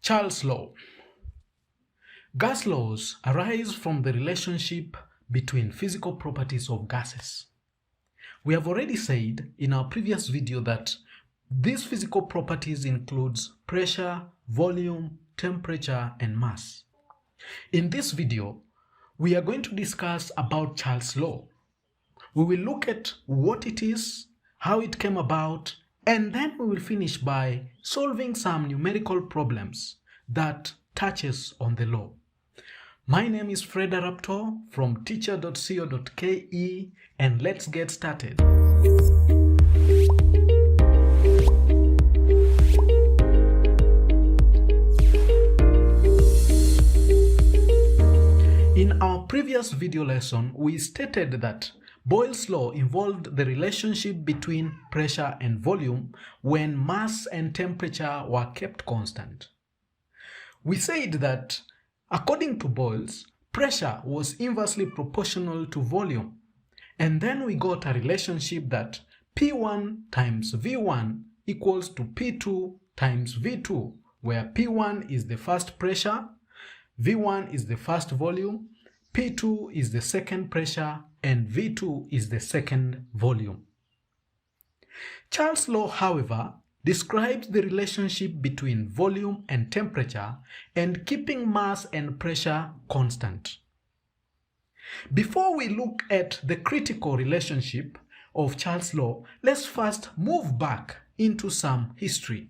Charles' law. Gas laws arise from the relationship between physical properties of gases. We have already said in our previous video that these physical properties includes pressure, volume, temperature, and mass. In this video, we are going to discuss about Charles' law. We will look at what it is, how it came about, and then we will finish by solving some numerical problems that touches on the law. My name is Fred Raptor from Teacher.co.ke, and let's get started. In our previous video lesson, we stated that Boyle's law involved the relationship between pressure and volume when mass and temperature were kept constant. We said that according to Boyle's, pressure was inversely proportional to volume, and then we got a relationship that P1 times V1 equals to P2 times V2, where P1 is the first pressure, V1 is the first volume, P2 is the second pressure, and V2 is the second volume. Charles' law, however, describes the relationship between volume and temperature and keeping mass and pressure constant. Before we look at the critical relationship of Charles' law, let's first move back into some history.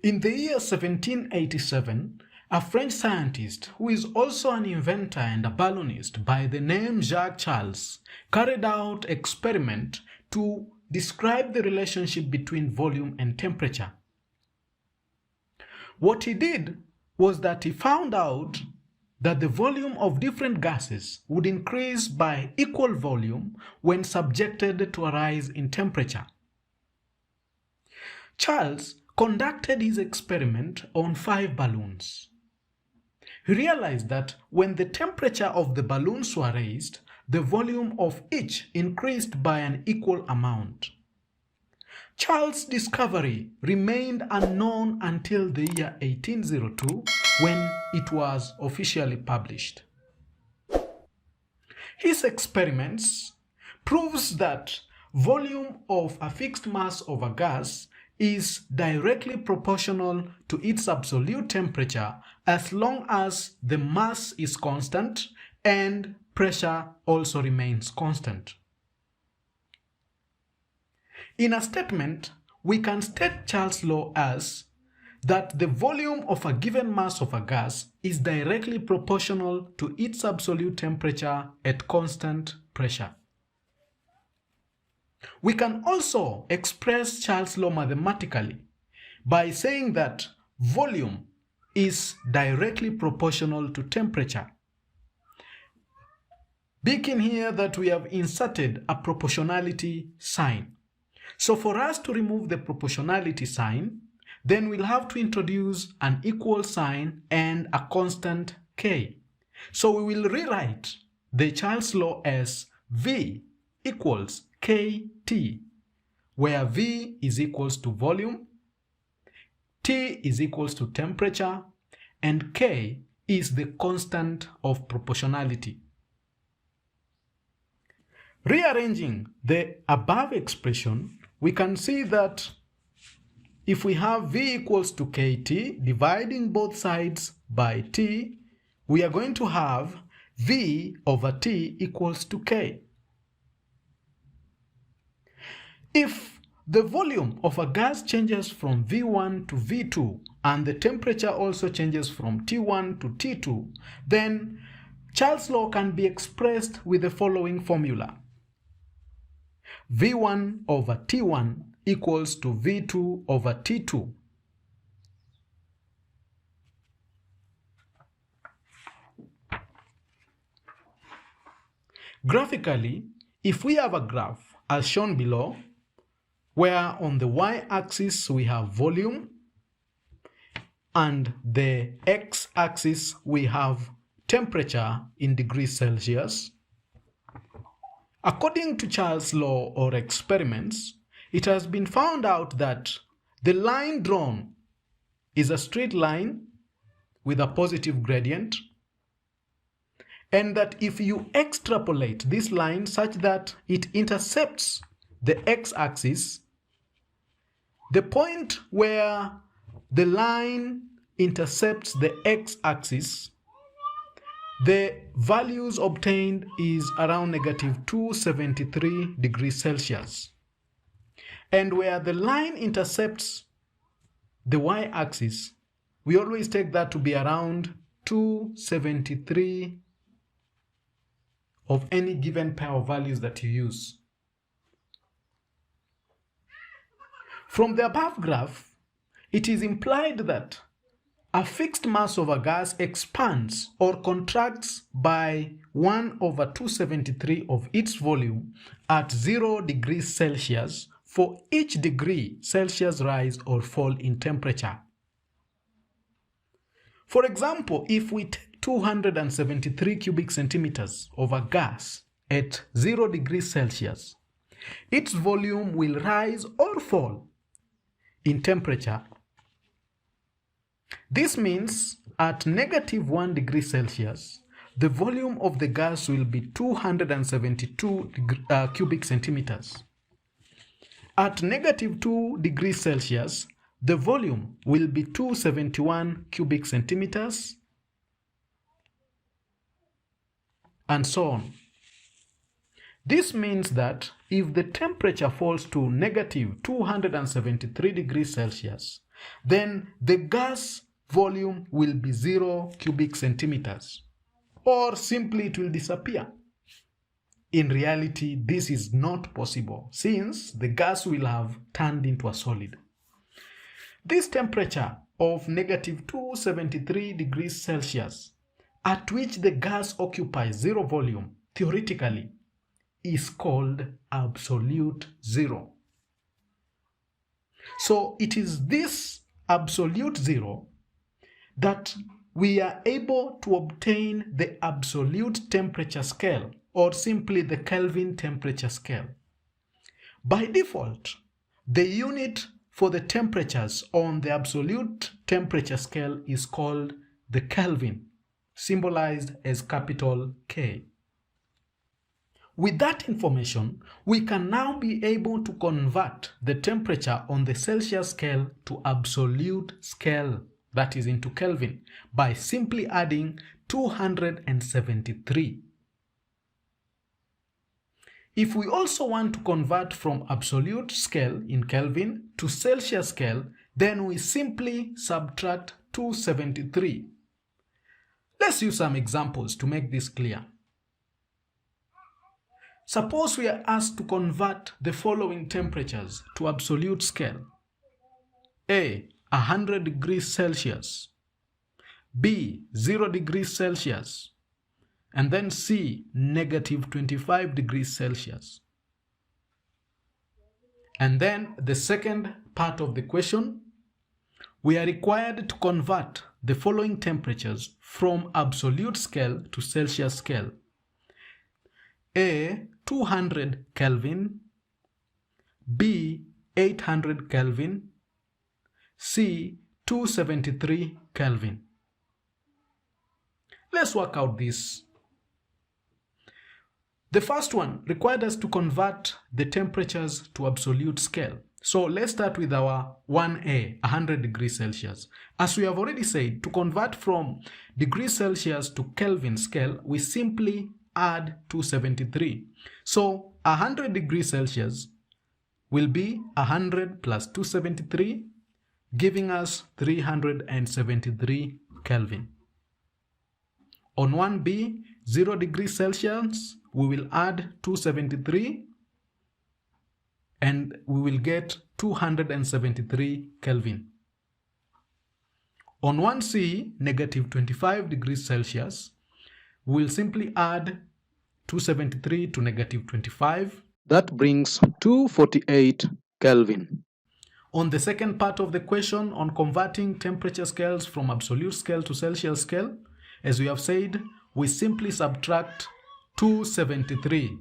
In the year 1787, a French scientist who is also an inventor and a balloonist by the name Jacques Charles carried out an experiment to describe the relationship between volume and temperature. What he did was that he found out that the volume of different gases would increase by equal volume when subjected to a rise in temperature. Charles conducted his experiment on 5 balloons. He realized that when the temperature of the balloons were raised, the volume of each increased by an equal amount. Charles' discovery remained unknown until the year 1802 when it was officially published. His experiments proves that volume of a fixed mass of a gas is directly proportional to its absolute temperature as long as the mass is constant and pressure also remains constant. In a statement, we can state Charles' law as that the volume of a given mass of a gas is directly proportional to its absolute temperature at constant pressure. We can also express Charles' law mathematically by saying that volume is directly proportional to temperature. Big in here that we have inserted a proportionality sign. So for us to remove the proportionality sign, then we'll have to introduce an equal sign and a constant k. So we will rewrite the Charles' law as V equals kt, where V is equals to volume, T is equals to temperature, and K is the constant of proportionality. Rearranging the above expression, we can see that if we have V equals to kt, dividing both sides by T, we are going to have V over T equals to K. If the volume of a gas changes from V1 to V2 and the temperature also changes from T1 to T2, then Charles' law can be expressed with the following formula. V1 over T1 equals to V2 over T2. Graphically, if we have a graph as shown below, where on the y-axis we have volume and the x-axis we have temperature in degrees Celsius, according to Charles' law or experiments, it has been found out that the line drawn is a straight line with a positive gradient, and that if you extrapolate this line such that it intercepts the x-axis, the point where the line intercepts the x-axis, the values obtained is around negative 273 degrees Celsius. And where the line intercepts the y-axis, we always take that to be around 273 of any given pair of values that you use. From the above graph, it is implied that a fixed mass of a gas expands or contracts by 1 over 273 of its volume at 0 degrees Celsius for each degree Celsius rise or fall in temperature. For example, if we take 273 cubic centimeters of a gas at 0 degrees Celsius, its volume will rise or fall in temperature. This means at negative 1 degree Celsius, the volume of the gas will be 272 cubic centimeters. At negative 2 degrees Celsius, the volume will be 271 cubic centimeters, and so on. This means that if the temperature falls to negative 273 degrees Celsius, then the gas volume will be 0 cubic centimeters, or simply it will disappear. In reality, this is not possible since the gas will have turned into a solid. This temperature of negative 273 degrees Celsius, at which the gas occupies 0 volume, theoretically, is called absolute zero. So it is this absolute zero that we are able to obtain the absolute temperature scale, or simply the Kelvin temperature scale. By default, the unit for the temperatures on the absolute temperature scale is called the Kelvin, symbolized as capital K. With that information, we can now be able to convert the temperature on the Celsius scale to absolute scale, that is into Kelvin, by simply adding 273. If we also want to convert from absolute scale in Kelvin to Celsius scale, then we simply subtract 273. Let's use some examples to make this clear. Suppose we are asked to convert the following temperatures to absolute scale. A, 100 degrees Celsius. B, 0 degrees Celsius. And then C, negative 25 degrees Celsius. And then the second part of the question, we are required to convert the following temperatures from absolute scale to Celsius scale. A, 200 Kelvin, B, 800 Kelvin, C, 273 Kelvin. Let's work out this. The first one required us to convert the temperatures to absolute scale. So let's start with our 1A, 100 degrees Celsius. As we have already said, to convert from degrees Celsius to Kelvin scale, we simply add 273. So 100 degrees Celsius will be 100 plus 273, giving us 373 Kelvin. On 1B, 0 degrees Celsius, we will add 273 and we will get 273 Kelvin. On 1C, negative 25 degrees Celsius, we will simply add 273 to negative 25. That brings 248 Kelvin. On the second part of the question on converting temperature scales from absolute scale to Celsius scale, as we have said, we simply subtract 273.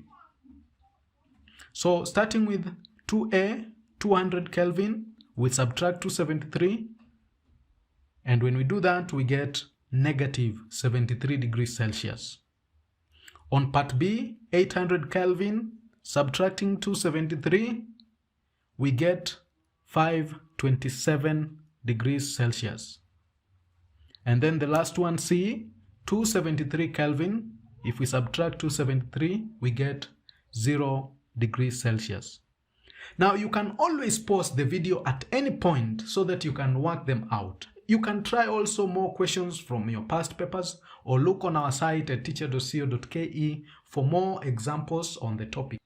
So starting with 2A, 200 Kelvin, we subtract 273. And when we do that, we get negative 73 degrees Celsius. On part B, 800 Kelvin, subtracting 273, we get 527 degrees Celsius. And then the last one, C, 273 Kelvin, if we subtract 273, we get 0 degrees Celsius. Now you can always pause the video at any point so that you can work them out. You can try also more questions from your past papers or look on our site at Teacher.co.ke for more examples on the topic.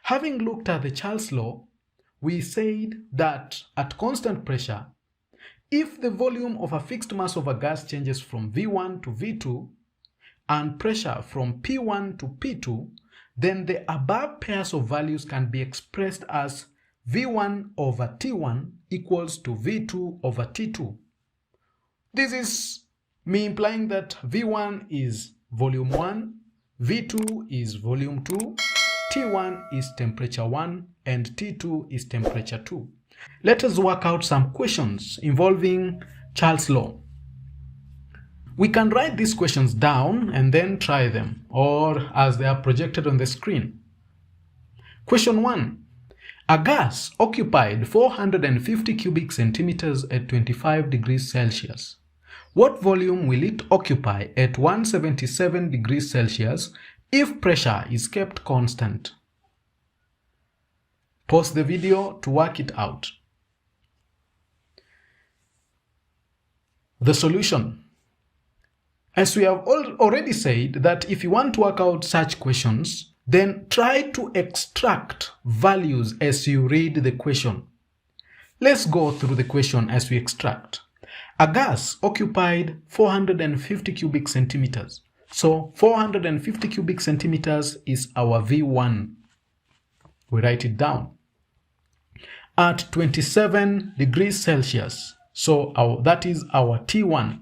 Having looked at the Charles law, we said that at constant pressure, if the volume of a fixed mass of a gas changes from V1 to V2 and pressure from P1 to P2, then the above pairs of values can be expressed as V1 over T1 equals to V2 over T2. This is me implying that V1 is volume 1, V2 is volume 2, T1 is temperature 1, and T2 is temperature 2. Let us work out some questions involving Charles' law. We can write these questions down and then try them, or as they are projected on the screen. Question 1. A gas occupied 450 cubic centimeters at 25 degrees Celsius. What volume will it occupy at 177 degrees Celsius if pressure is kept constant? Pause the video to work it out. The solution. As we have already said that if you want to work out such questions, then try to extract values as you read the question. Let's go through the question as we extract. A gas occupied 450 cubic centimeters. So 450 cubic centimeters is our V1. We write it down. At 27 degrees Celsius. So that is our T1.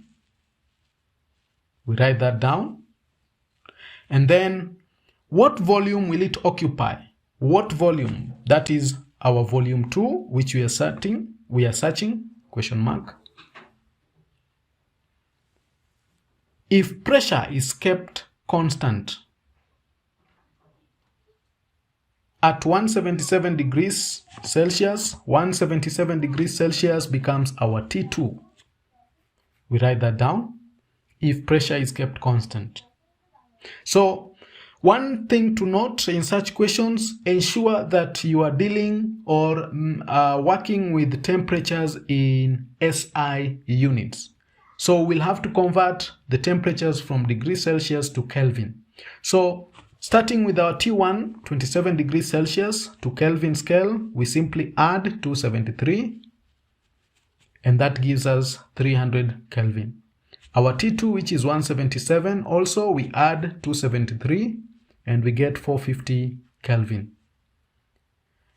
We write that down. And then what volume will it occupy? What volume? That is our volume 2, which we are searching, question mark. If pressure is kept constant at 177 degrees Celsius, 177 degrees Celsius becomes our T2. We write that down. If pressure is kept constant. So one thing to note in such questions, ensure that you are dealing or working with temperatures in SI units. So we'll have to convert the temperatures from degrees Celsius to Kelvin. So starting with our T1, 27 degrees Celsius to Kelvin scale, we simply add 273 and that gives us 300 Kelvin. Our T2, which is 177, also we add 273 and we get 450 Kelvin.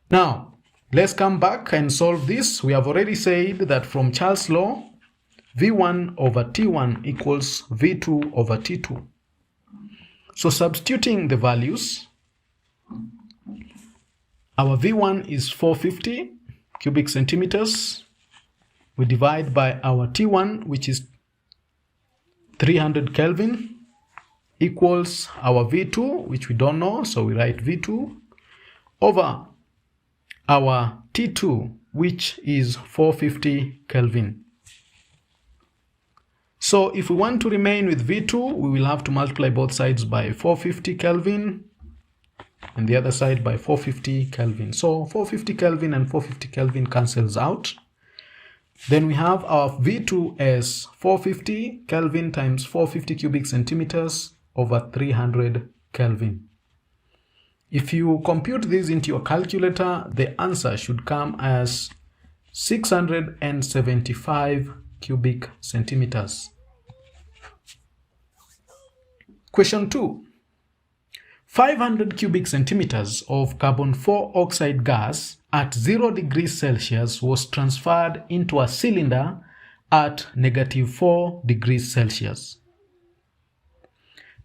Now, let's come back and solve this. We have already said that from Charles' law, V1 over T1 equals V2 over T2. So substituting the values, our V1 is 450 cubic centimeters. We divide by our T1, which is 300 Kelvin, equals our V2, which we don't know, so we write V2, over our T2, which is 450 Kelvin. So if we want to remain with V2, we will have to multiply both sides by 450 Kelvin and the other side by 450 Kelvin. So 450 Kelvin and 450 Kelvin cancels out. Then we have our V2 as 450 Kelvin times 450 cubic centimeters over 300 Kelvin. If you compute this into your calculator, the answer should come as 675 cubic centimeters. Question 2. 500 cubic centimeters of carbon 4 oxide gas at 0 degrees Celsius was transferred into a cylinder at -4 degrees Celsius.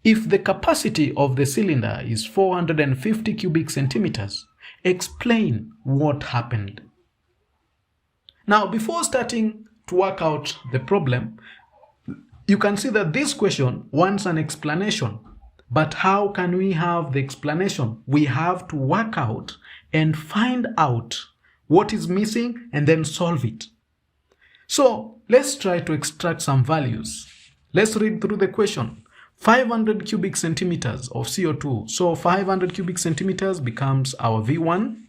If the capacity of the cylinder is 450 cubic centimeters, explain what happened. Now, before starting to work out the problem, you can see that this question wants an explanation. But how can we have the explanation? We have to work out and find out what is missing and then solve it. So let's try to extract some values. Let's read through the question. 500 cubic centimeters of CO2. So 500 cubic centimeters becomes our V1.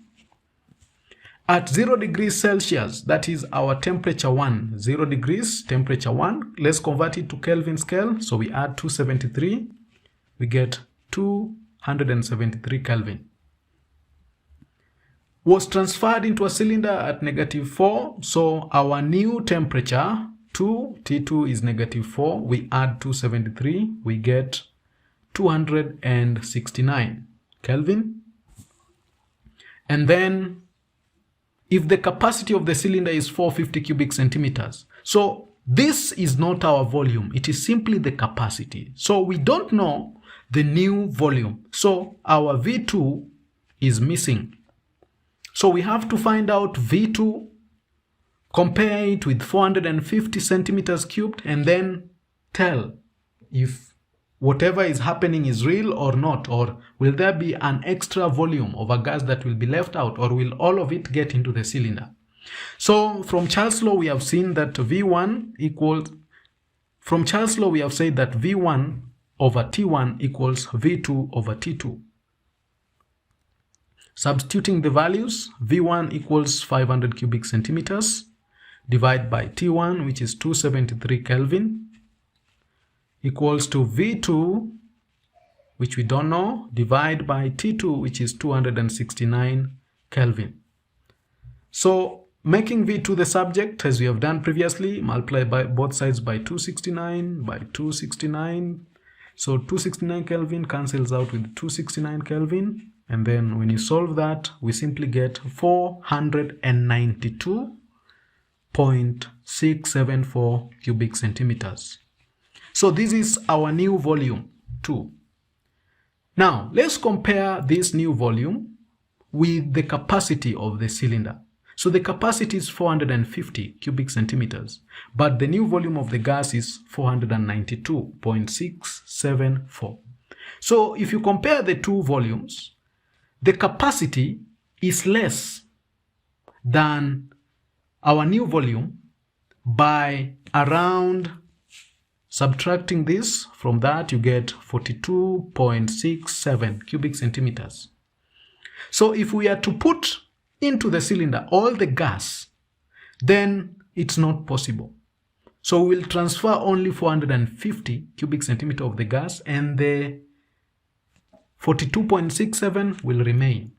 At 0 degrees Celsius, that is our temperature 1. 0 degrees, temperature 1. Let's convert it to Kelvin scale. So we add 273. We get 273 Kelvin. Was transferred into a cylinder at -4. So our new temperature, T2 is -4. We add 273. We get 269 Kelvin. And then if the capacity of the cylinder is 450 cubic centimeters, so this is not our volume. It is simply the capacity. So we don't know the new volume. So our V2 is missing. So we have to find out V2, compare it with 450 centimeters cubed, and then tell if whatever is happening is real or not, or will there be an extra volume of a gas that will be left out, or will all of it get into the cylinder? So from Charles' law, we have seen that V1 equals, from Charles' law, we have said that V1 over T1 equals V2 over T2. Substituting the values, V1 equals 500 cubic centimeters, divide by T1, which is 273 Kelvin, equals to V2, which we don't know, divide by T2, which is 269 Kelvin. So making V2 the subject, as we have done previously, multiply by both sides by 269 by 269. So 269 Kelvin cancels out with 269 Kelvin. And then when you solve that, we simply get 492.674 cubic centimeters. So this is our new volume 2. Now, let's compare this new volume with the capacity of the cylinder. So the capacity is 450 cubic centimeters, but the new volume of the gas is 492.674. So if you compare the two volumes, the capacity is less than our new volume by around, subtracting this from that, you get 42.67 cubic centimeters. So if we are to put into the cylinder all the gas, then it's not possible. So we'll transfer only 450 cubic centimeter of the gas, and the 42.67 will remain.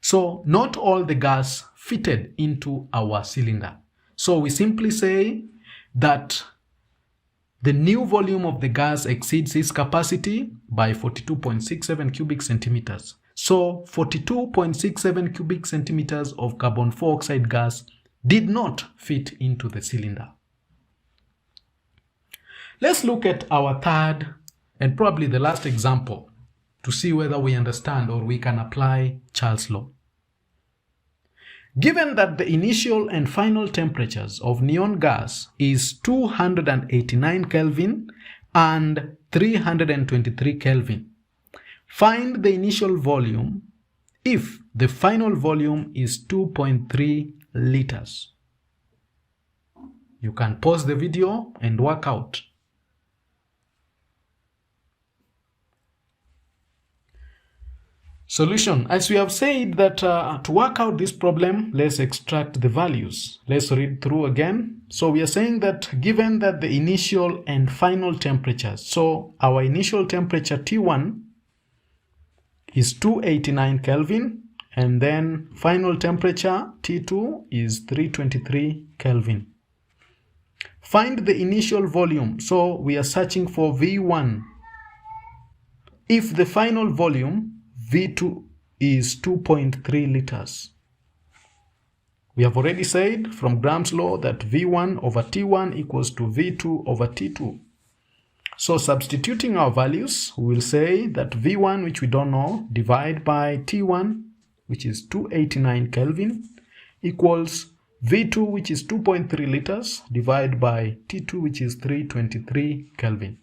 So not all the gas fitted into our cylinder. So we simply say that the new volume of the gas exceeds its capacity by 42.67 cubic centimeters. So 42.67 cubic centimeters of carbon dioxide gas did not fit into the cylinder. Let's look at our third and probably the last example to see whether we understand or we can apply Charles' law. Given that the initial and final temperatures of neon gas is 289 Kelvin and 323 Kelvin, find the initial volume if the final volume is 2.3 liters. You can pause the video and work out. Solution. As we have said that to work out this problem, let's extract the values. Let's read through again. So we are saying that given that the initial and final temperatures, so our initial temperature T1 is 289 Kelvin, and then final temperature T2 is 323 Kelvin. Find the initial volume. So we are searching for V1. If the final volume V2 is 2.3 liters. We have already said from Graham's law that V1 over T1 equals to V2 over T2. So substituting our values, we will say that V1, which we don't know, divide by T1, which is 289 Kelvin, equals V2, which is 2.3 liters, divided by T2, which is 323 Kelvin.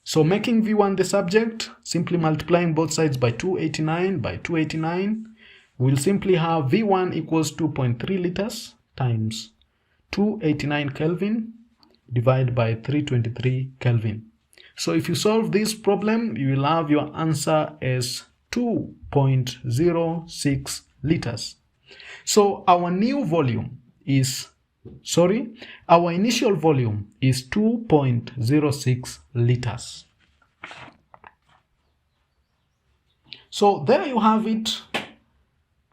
So making V1 the subject, simply multiplying both sides by 289 by 289, we'll simply have V1 equals 2.3 liters times 289 Kelvin divided by 323 Kelvin. So if you solve this problem, you will have your answer as 2.06 liters. So our initial volume is 2.06 liters. So there you have it,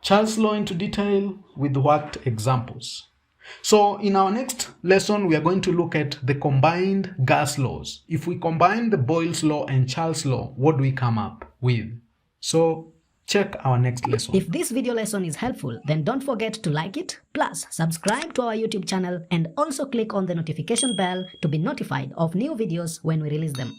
Charles' law into detail with worked examples. So in our next lesson, we are going to look at the combined gas laws. If we combine the Boyle's law and Charles' law, what do we come up with? So check our next lesson. If this video lesson is helpful, then don't forget to like it, plus subscribe to our YouTube channel and also click on the notification bell to be notified of new videos when we release them.